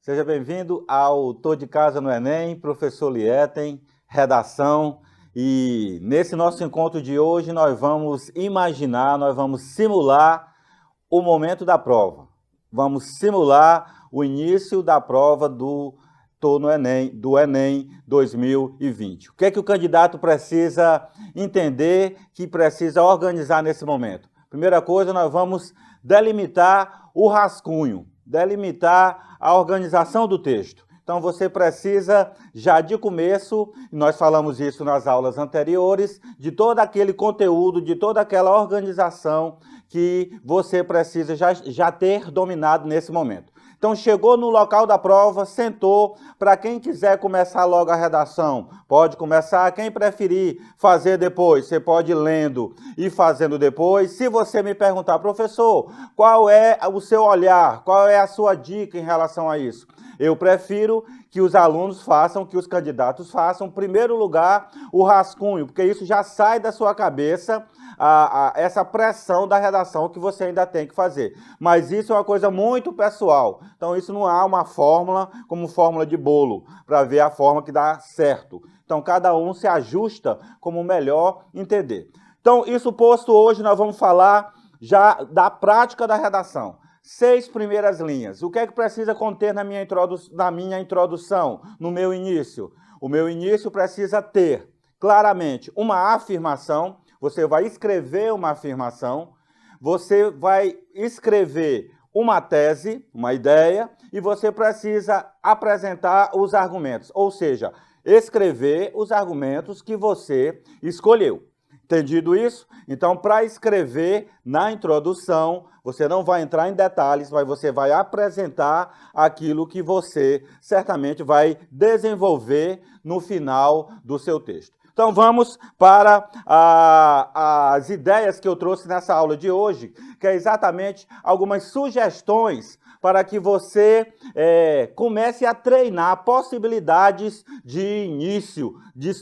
Seja bem-vindo ao Tô de Casa no Enem, professor Lieten, redação. E nesse nosso encontro de hoje nós vamos imaginar, nós vamos simular o momento da prova. Vamos simular o início da prova do Tô no Enem, do Enem 2020. O que é que o candidato precisa entender, que precisa organizar nesse momento? Primeira coisa, nós vamos delimitar o rascunho, delimitar a organização do texto. Então você precisa, já de começo, nós falamos isso nas aulas anteriores, de todo aquele conteúdo, de toda aquela organização que você precisa já ter dominado nesse momento. Então chegou no local da prova, sentou. Para quem quiser começar logo a redação, pode começar. Quem preferir fazer depois, você pode ir lendo e fazendo depois. Se você me perguntar, professor, qual é o seu olhar, qual é a sua dica em relação a isso? Eu prefiro que os alunos façam, que os candidatos façam, em primeiro lugar, o rascunho, porque isso já sai da sua cabeça, essa pressão da redação que você ainda tem que fazer. Mas isso é uma coisa muito pessoal. Então isso não há uma fórmula como fórmula de bolo, para ver a forma que dá certo. Então cada um se ajusta como melhor entender. Então isso posto, hoje nós vamos falar já da prática da redação. 6 primeiras linhas. O que é que precisa conter na minha introdução, no meu início? O meu início precisa ter claramente uma afirmação. Você vai escrever uma afirmação, você vai escrever uma tese, uma ideia, e você precisa apresentar os argumentos, ou seja, escrever os argumentos que você escolheu. Entendido isso? Então, para escrever na introdução, você não vai entrar em detalhes, mas você vai apresentar aquilo que você certamente vai desenvolver no final do seu texto. Então, vamos para as ideias que eu trouxe nessa aula de hoje, que é exatamente algumas sugestões para que você comece a treinar possibilidades de início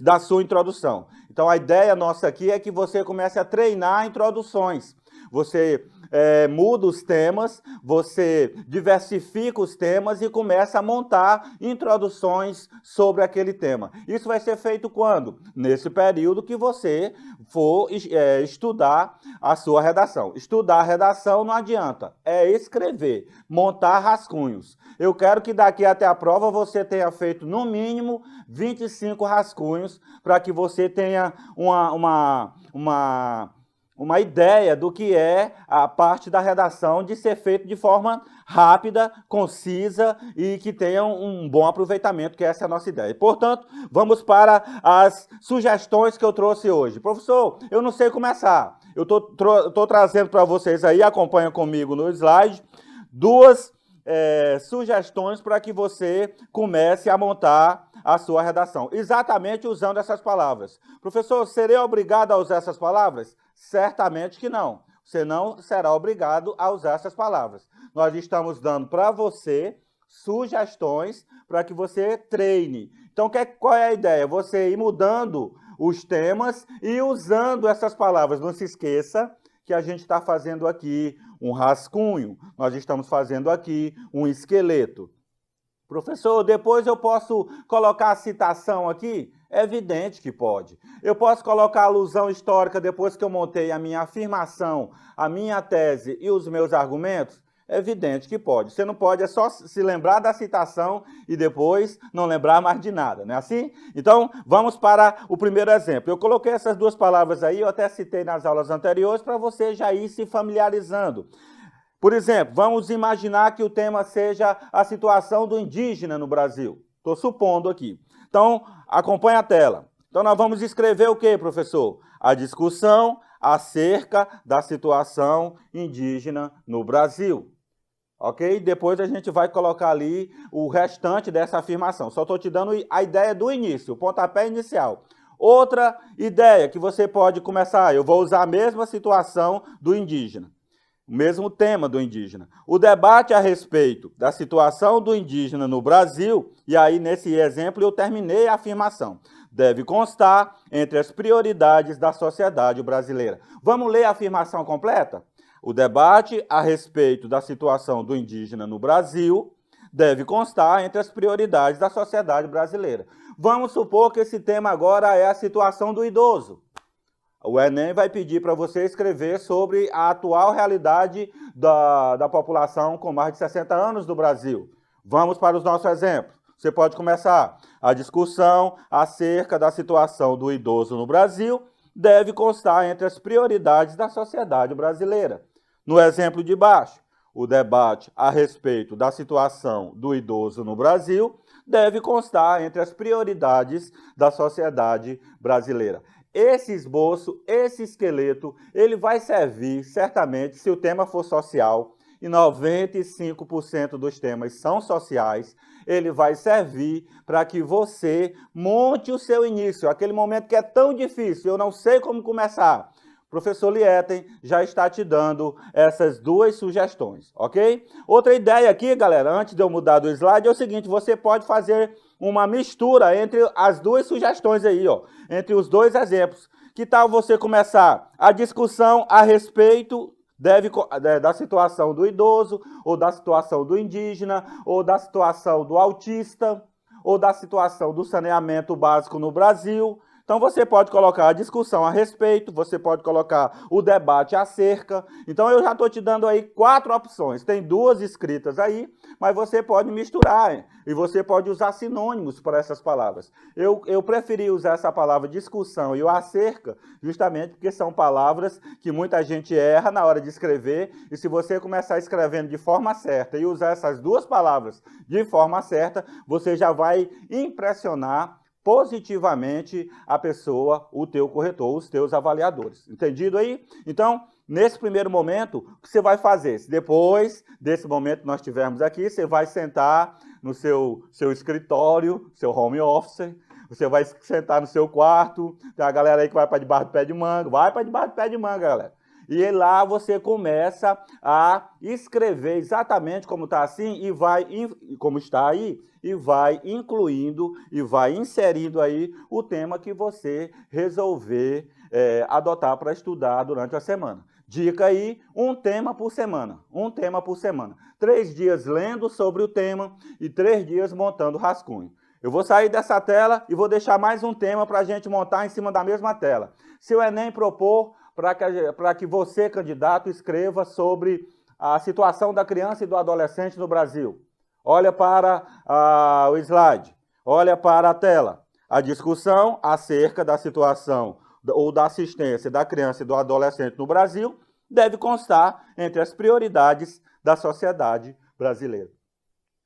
da sua introdução. Então, a ideia nossa aqui é que você comece a treinar introduções. Você muda os temas, você diversifica os temas e começa a montar introduções sobre aquele tema. Isso vai ser feito quando? Nesse período que você for estudar a sua redação. Estudar a redação não adianta, é escrever, montar rascunhos. Eu quero que daqui até a prova você tenha feito no mínimo 25 rascunhos para que você tenha uma ideia do que é a parte da redação de ser feito de forma rápida, concisa e que tenha um bom aproveitamento, que essa é a nossa ideia. Portanto, vamos para as sugestões que eu trouxe hoje. Professor, eu não sei começar. Eu estou trazendo para vocês aí, acompanha comigo no slide, duas sugestões para que você comece a montar a sua redação, exatamente usando essas palavras. Professor, serei obrigado a usar essas palavras? Certamente que não. Você não será obrigado a usar essas palavras. Nós estamos dando para você sugestões para que você treine. Então, qual é a ideia? Você ir mudando os temas e usando essas palavras. Não se esqueça que a gente está fazendo aqui um rascunho, nós estamos fazendo aqui um esqueleto. Professor, depois eu posso colocar a citação aqui? É evidente que pode. Eu posso colocar a alusão histórica depois que eu montei a minha afirmação, a minha tese e os meus argumentos? É evidente que pode. Você não pode, é só se lembrar da citação e depois não lembrar mais de nada, não é assim? Então, vamos para o primeiro exemplo. Eu coloquei essas duas palavras aí, eu até citei nas aulas anteriores, para você já ir se familiarizando. Por exemplo, vamos imaginar que o tema seja a situação do indígena no Brasil. Estou supondo aqui. Então, acompanhe a tela. Então, nós vamos escrever o quê, professor? A discussão acerca da situação indígena no Brasil. Ok? Depois a gente vai colocar ali o restante dessa afirmação. Só estou te dando a ideia do início, o pontapé inicial. Outra ideia que você pode começar, eu vou usar a mesma situação do indígena. O mesmo tema do indígena. O debate a respeito da situação do indígena no Brasil, e aí nesse exemplo eu terminei a afirmação, deve constar entre as prioridades da sociedade brasileira. Vamos ler a afirmação completa? O debate a respeito da situação do indígena no Brasil deve constar entre as prioridades da sociedade brasileira. Vamos supor que esse tema agora é a situação do idoso. O Enem vai pedir para você escrever sobre a atual realidade da população com mais de 60 anos do Brasil. Vamos para os nossos exemplos. Você pode começar. A discussão acerca da situação do idoso no Brasil deve constar entre as prioridades da sociedade brasileira. No exemplo de baixo, o debate a respeito da situação do idoso no Brasil deve constar entre as prioridades da sociedade brasileira. Esse esboço, esse esqueleto, ele vai servir, certamente, se o tema for social, e 95% dos temas são sociais, ele vai servir para que você monte o seu início, aquele momento que é tão difícil, eu não sei como começar. O professor Lietten já está te dando essas duas sugestões, ok? Outra ideia aqui, galera, antes de eu mudar do slide, é o seguinte, você pode fazer uma mistura entre as duas sugestões aí, ó, entre os dois exemplos. Que tal você começar a discussão a respeito da situação do idoso, ou da situação do indígena, ou da situação do autista, ou da situação do saneamento básico no Brasil. Então, você pode colocar a discussão a respeito, você pode colocar o debate acerca. Então, eu já estou te dando aí 4 opções. Tem 2 escritas aí, mas você pode misturar, hein? E você pode usar sinônimos para essas palavras. Eu preferi usar essa palavra discussão e o acerca, justamente porque são palavras que muita gente erra na hora de escrever, e se você começar escrevendo de forma certa e usar essas 2 palavras de forma certa, você já vai impressionar positivamente a pessoa, o teu corretor, os teus avaliadores. Entendido aí? Então, nesse primeiro momento, o que você vai fazer? Se depois desse momento que nós tivermos aqui, você vai sentar no seu escritório, seu home office, você vai sentar no seu quarto, tem a galera aí que vai para debaixo do pé de manga, vai para debaixo do pé de manga, galera. E lá você começa a escrever exatamente como está assim e vai, como está aí, e vai incluindo e vai inserindo aí o tema que você resolver adotar para estudar durante a semana. Dica aí, um tema por semana. 3 dias lendo sobre o tema e 3 dias montando rascunho. Eu vou sair dessa tela e vou deixar mais um tema para a gente montar em cima da mesma tela. Se o Enem propor para que você, candidato, escreva sobre a situação da criança e do adolescente no Brasil. Olha para o slide, olha para a tela. A discussão acerca da situação ou da assistência da criança e do adolescente no Brasil deve constar entre as prioridades da sociedade brasileira.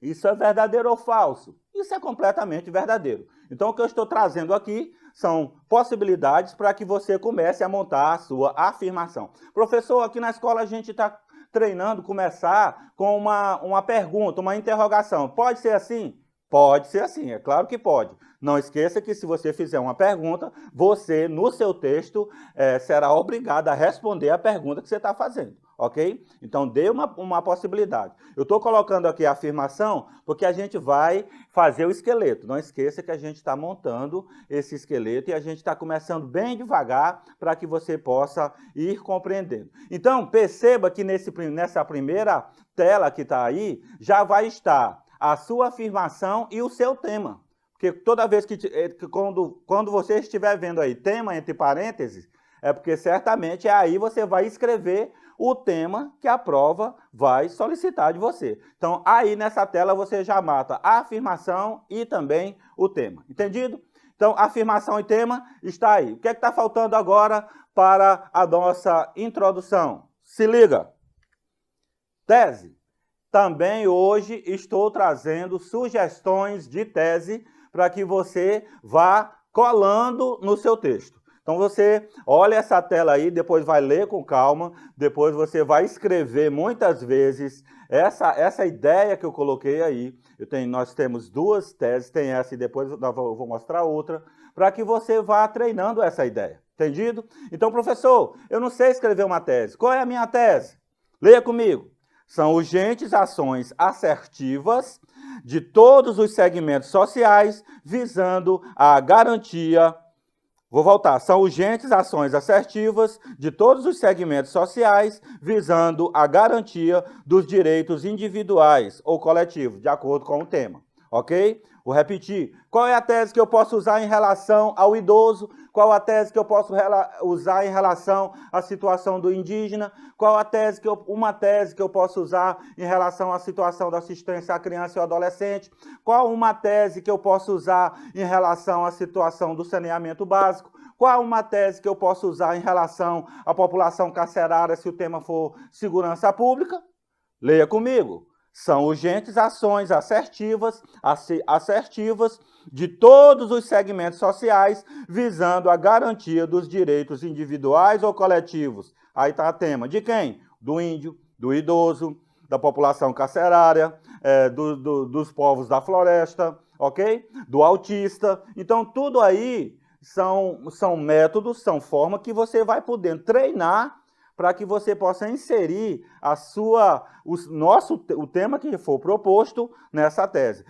Isso é verdadeiro ou falso? Isso é completamente verdadeiro. Então, o que eu estou trazendo aqui são possibilidades para que você comece a montar a sua afirmação. Professor, aqui na escola a gente está treinando começar com uma pergunta, uma interrogação. Pode ser assim? Pode ser assim, é claro que pode. Não esqueça que se você fizer uma pergunta, você, no seu texto, será obrigado a responder a pergunta que você está fazendo, ok? Então, dê uma possibilidade. Eu estou colocando aqui a afirmação porque a gente vai fazer o esqueleto. Não esqueça que a gente está montando esse esqueleto e a gente está começando bem devagar para que você possa ir compreendendo. Então, perceba que nessa primeira tela que está aí, já vai estar a sua afirmação e o seu tema. Porque toda vez quando você estiver vendo aí tema entre parênteses, é porque certamente aí você vai escrever o tema que a prova vai solicitar de você. Então, aí nessa tela você já mata a afirmação e também o tema. Entendido? Então, afirmação e tema está aí. O que é que está faltando agora para a nossa introdução? Se liga! Tese. Também hoje estou trazendo sugestões de tese para que você vá colando no seu texto. Então você olha essa tela aí, depois vai ler com calma, depois você vai escrever muitas vezes essa ideia que eu coloquei aí. Nós temos 2 teses, tem essa e depois eu vou mostrar outra, para que você vá treinando essa ideia. Entendido? Então, professor, eu não sei escrever uma tese. Qual é a minha tese? Leia comigo. São urgentes ações assertivas de todos os segmentos sociais, visando a garantia Vou voltar. São urgentes ações assertivas de todos os segmentos sociais, visando a garantia dos direitos individuais ou coletivos, de acordo com o tema. Ok? Vou repetir. Qual é a tese que eu posso usar em relação ao idoso? Qual a tese que eu posso usar em relação à situação do indígena? Qual a tese uma tese que eu posso usar em relação à situação da assistência à criança e ao adolescente? Qual uma tese que eu posso usar em relação à situação do saneamento básico? Qual uma tese que eu posso usar em relação à população carcerária, se o tema for segurança pública? Leia comigo. São urgentes ações assertivas de todos os segmentos sociais, visando a garantia dos direitos individuais ou coletivos. Aí está o tema. De quem? Do índio, do idoso, da população carcerária, dos povos da floresta, ok? Do autista. Então, tudo aí são métodos, são formas que você vai poder treinar para que você possa inserir o tema que for proposto nessa tese.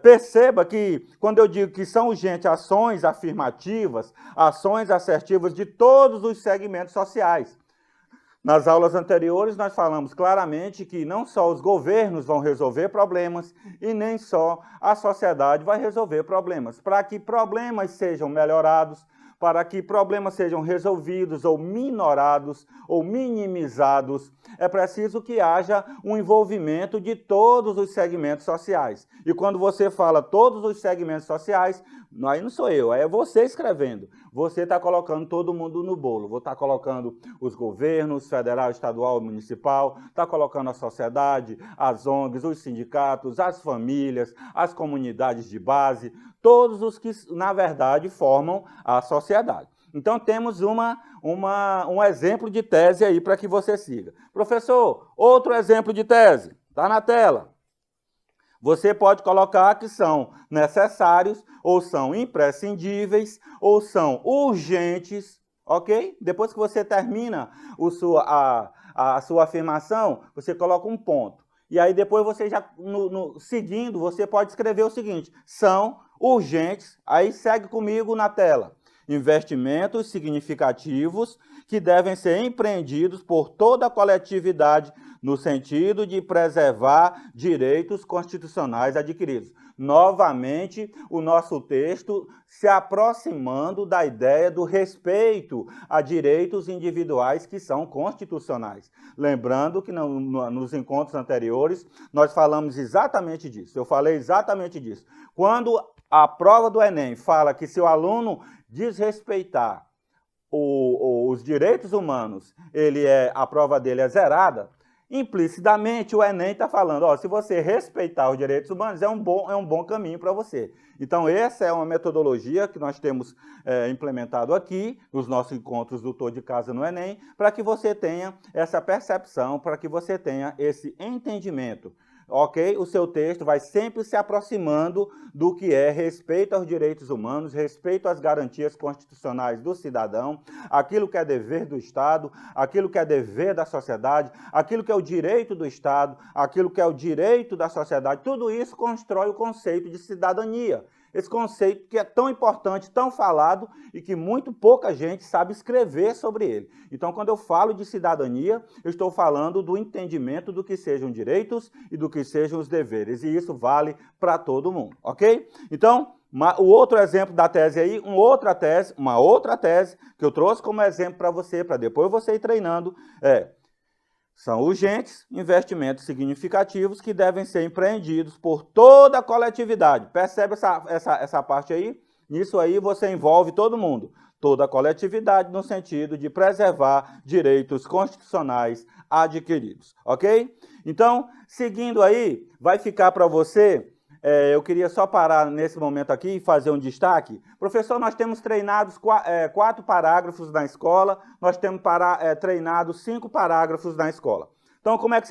Perceba que, quando eu digo que são urgentes ações afirmativas, ações assertivas de todos os segmentos sociais. Nas aulas anteriores, nós falamos claramente que não só os governos vão resolver problemas e nem só a sociedade vai resolver problemas. Para que problemas sejam melhorados, para que problemas sejam resolvidos ou minorados ou minimizados, é preciso que haja um envolvimento de todos os segmentos sociais. E quando você fala todos os segmentos sociais, aí não sou eu, é você escrevendo. Você está colocando todo mundo no bolo. Vou estar colocando os governos, federal, estadual, municipal, está colocando a sociedade, as ONGs, os sindicatos, as famílias, as comunidades de base, todos os que, na verdade, formam a sociedade. Então, temos um exemplo de tese aí para que você siga. Professor, outro exemplo de tese, está na tela. Você pode colocar que são necessários, ou são imprescindíveis, ou são urgentes, ok? Depois que você termina a sua afirmação, você coloca um ponto. E aí depois você já, seguindo, você pode escrever o seguinte: são urgentes, aí segue comigo na tela. Investimentos significativos que devem ser empreendidos por toda a coletividade no sentido de preservar direitos constitucionais adquiridos. Novamente, o nosso texto se aproximando da ideia do respeito a direitos individuais que são constitucionais. Lembrando que nos encontros anteriores nós falamos exatamente disso. Eu falei exatamente disso. Quando a prova do Enem fala que se o aluno desrespeitar os direitos humanos, a prova dele é zerada, implicitamente o Enem está falando, se você respeitar os direitos humanos, é um bom caminho para você. Então, essa é uma metodologia que nós temos implementado aqui, nos nossos encontros do Tô de Casa no Enem, para que você tenha essa percepção, para que você tenha esse entendimento. Ok? O seu texto vai sempre se aproximando do que é respeito aos direitos humanos, respeito às garantias constitucionais do cidadão, aquilo que é dever do Estado, aquilo que é dever da sociedade, aquilo que é o direito do Estado, aquilo que é o direito da sociedade. Tudo isso constrói o conceito de cidadania. Esse conceito que é tão importante, tão falado e que muito pouca gente sabe escrever sobre ele. Então, quando eu falo de cidadania, eu estou falando do entendimento do que sejam direitos e do que sejam os deveres. E isso vale para todo mundo, ok? Então, o outro exemplo da tese aí, uma outra tese que eu trouxe como exemplo para você, para depois você ir treinando, são urgentes investimentos significativos que devem ser empreendidos por toda a coletividade. Percebe essa parte aí? Nisso aí você envolve todo mundo. Toda a coletividade no sentido de preservar direitos constitucionais adquiridos. Ok? Então, seguindo aí, vai ficar para você... eu queria só parar nesse momento aqui e fazer um destaque. Professor, nós temos treinados 4 parágrafos na escola, nós temos treinado 5 parágrafos na escola. Então, como é que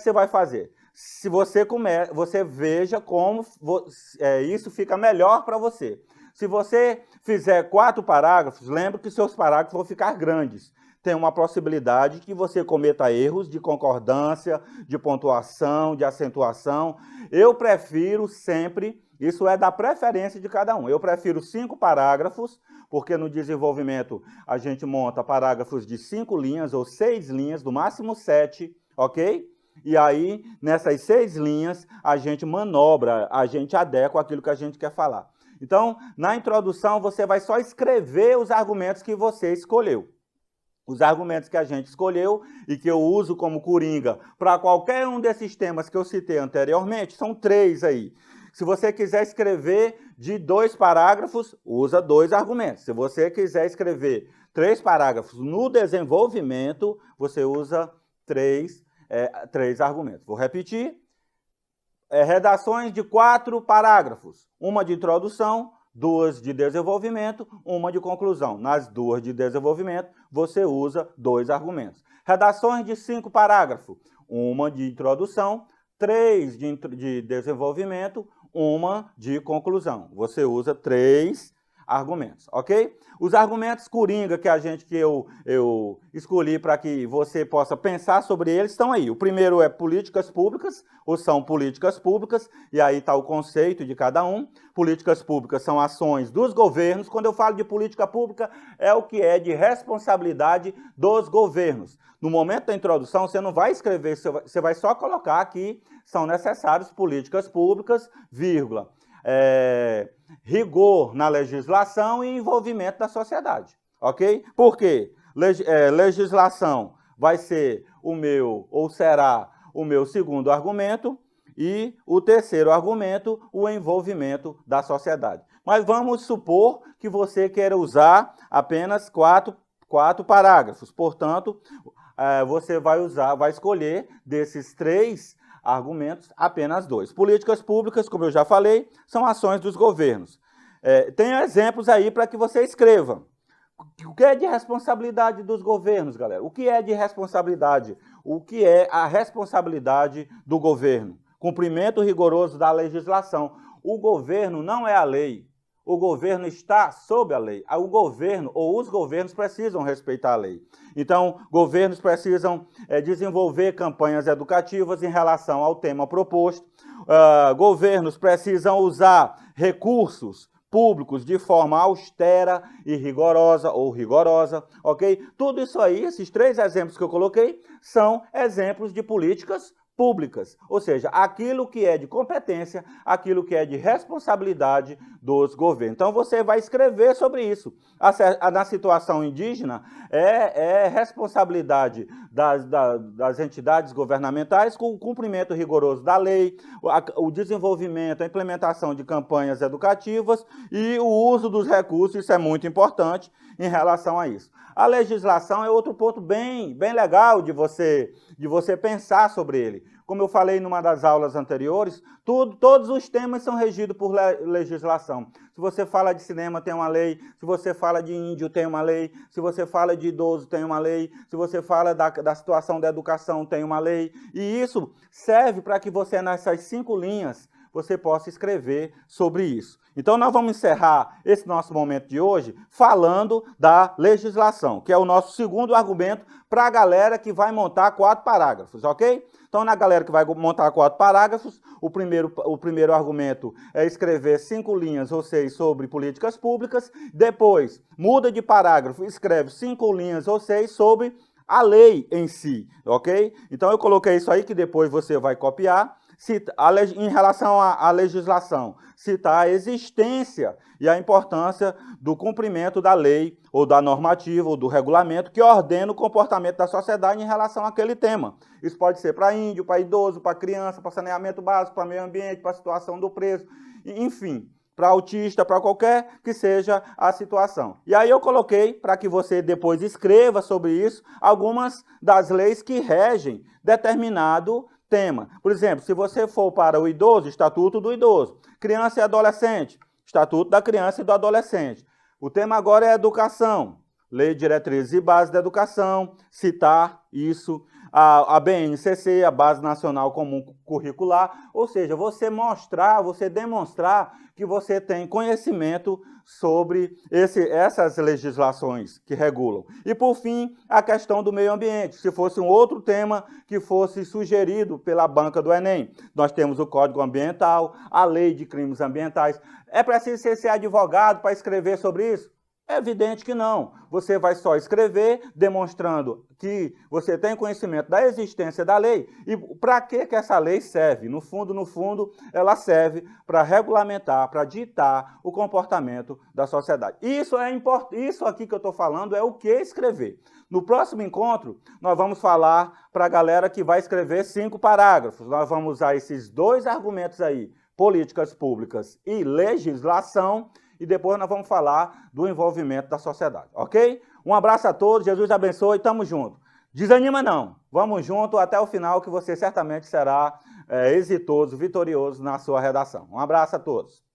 você vai fazer? Se você veja como isso fica melhor para você. Se você fizer 4 parágrafos, lembre que seus parágrafos vão ficar grandes. Tem uma possibilidade que você cometa erros de concordância, de pontuação, de acentuação. Eu prefiro sempre, isso é da preferência de cada um, eu prefiro 5 parágrafos, porque no desenvolvimento a gente monta parágrafos de 5 linhas ou 6 linhas, no máximo 7, ok? E aí, nessas 6 linhas, a gente manobra, a gente adequa aquilo que a gente quer falar. Então, na introdução, você vai só escrever os argumentos que você escolheu. Os argumentos que a gente escolheu e que eu uso como coringa para qualquer um desses temas que eu citei anteriormente, são 3 aí. Se você quiser escrever de 2 parágrafos, usa 2 argumentos. Se você quiser escrever 3 parágrafos no desenvolvimento, você usa 3 argumentos. Vou repetir. Redações de 4 parágrafos. Uma de introdução, 2 de desenvolvimento, uma de conclusão. Nas 2 de desenvolvimento, você usa 2 argumentos. Redações de 5 parágrafos. Uma de introdução, 3 de desenvolvimento, uma de conclusão. Você usa 3 argumentos, ok? Os argumentos coringa que eu escolhi para que você possa pensar sobre eles estão aí. O primeiro é políticas públicas, ou são políticas públicas, e aí está o conceito de cada um. Políticas públicas são ações dos governos. Quando eu falo de política pública, é o que é de responsabilidade dos governos. No momento da introdução, você não vai escrever, você vai só colocar que são necessárias políticas públicas, vírgula. Rigor na legislação e envolvimento da sociedade, ok? Por quê? Legislação vai ser o meu, ou será o meu segundo argumento, e o terceiro argumento, o envolvimento da sociedade. Mas vamos supor que você queira usar apenas 4 parágrafos, portanto, você vai escolher desses 3 argumentos, apenas 2. Políticas públicas, como eu já falei, são ações dos governos. Tenho exemplos aí para que você escreva. O que é de responsabilidade dos governos, galera? O que é de responsabilidade? O que é a responsabilidade do governo? Cumprimento rigoroso da legislação. O governo não é a lei. O governo está sob a lei. O governo ou os governos precisam respeitar a lei. Então, governos precisam desenvolver campanhas educativas em relação ao tema proposto. Governos precisam usar recursos públicos de forma austera e rigorosa ou rigorosa, ok? Tudo isso aí, esses 3 exemplos que eu coloquei, são exemplos de políticas públicas, ou seja, aquilo que é de competência, aquilo que é de responsabilidade dos governos. Então, você vai escrever sobre isso. Na situação indígena, é responsabilidade das entidades governamentais com o cumprimento rigoroso da lei, o desenvolvimento, a implementação de campanhas educativas e o uso dos recursos, isso é muito importante em relação a isso. A legislação é outro ponto bem legal de você pensar sobre ele. Como eu falei numa das aulas anteriores, todos os temas são regidos por legislação. Se você fala de cinema, tem uma lei. Se você fala de índio, tem uma lei. Se você fala de idoso, tem uma lei. Se você fala da situação da educação, tem uma lei. E isso serve para que você, nessas 5 linhas, você possa escrever sobre isso. Então, nós vamos encerrar esse nosso momento de hoje falando da legislação, que é o nosso segundo argumento para a galera que vai montar 4 parágrafos, ok? Então, na galera que vai montar 4 parágrafos, o primeiro argumento é escrever 5 linhas ou 6 sobre políticas públicas, depois muda de parágrafo, escreve 5 linhas ou 6 sobre a lei em si, ok? Então, eu coloquei isso aí que depois você vai copiar. Em relação à legislação, citar a existência e a importância do cumprimento da lei, ou da normativa, ou do regulamento que ordena o comportamento da sociedade em relação àquele tema. Isso pode ser para índio, para idoso, para criança, para saneamento básico, para meio ambiente, para a situação do preso, enfim, para autista, para qualquer que seja a situação. E aí eu coloquei, para que você depois escreva sobre isso, algumas das leis que regem determinado tema. Por exemplo, se você for para o idoso, Estatuto do Idoso. Criança e adolescente, Estatuto da Criança e do Adolescente. O tema agora é educação. Lei de Diretrizes e Bases da Educação, citar isso. A BNCC, a Base Nacional Comum Curricular, ou seja, você demonstrar que você tem conhecimento sobre essas legislações que regulam. E, por fim, a questão do meio ambiente. Se fosse um outro tema que fosse sugerido pela banca do Enem, nós temos o Código Ambiental, a Lei de Crimes Ambientais. É preciso ser advogado para escrever sobre isso? É evidente que não. Você vai só escrever demonstrando que você tem conhecimento da existência da lei e para que essa lei serve. No fundo, ela serve para regulamentar, para ditar o comportamento da sociedade. Isso é importante. Isso aqui que eu estou falando é o que escrever. No próximo encontro, nós vamos falar para a galera que vai escrever 5 parágrafos. Nós vamos usar esses 2 argumentos aí, políticas públicas e legislação, e depois nós vamos falar do envolvimento da sociedade, ok? Um abraço a todos, Jesus abençoe, tamo junto. Desanima não, vamos junto até o final que você certamente será exitoso, vitorioso na sua redação. Um abraço a todos.